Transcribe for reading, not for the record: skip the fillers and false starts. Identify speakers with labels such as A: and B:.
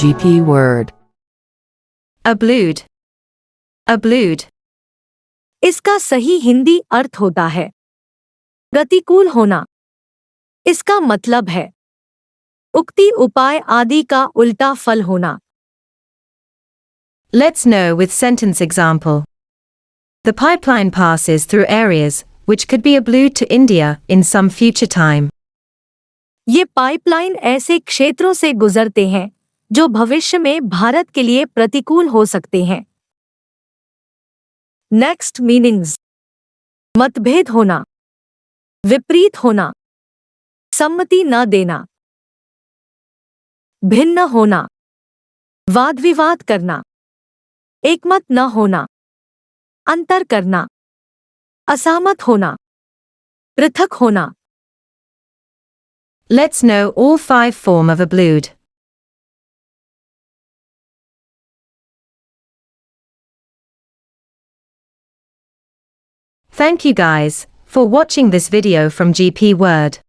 A: GP word.
B: Ablude. Ablude.
C: इसका सही हिंदी अर्थ होता है प्रतिकूल होना। इसका मतलब है उक्ति उपाय आदि का उल्टा फल होना।
B: Let's know with sentence example. The pipeline passes through areas which could be ablued to India in some future time.
C: ये पाइपलाइन ऐसे क्षेत्रों से गुजरते हैं जो भविष्य में भारत के लिए प्रतिकूल हो सकते हैं। नेक्स्ट मीनिंग्स: मतभेद होना, विपरीत होना, सम्मति न देना, भिन्न होना, वाद विवाद करना, एकमत न होना, अंतर करना, असहमत होना, पृथक होना।
B: Let's know all 5 forms of ablude. Thank you guys for watching this video from GP Word.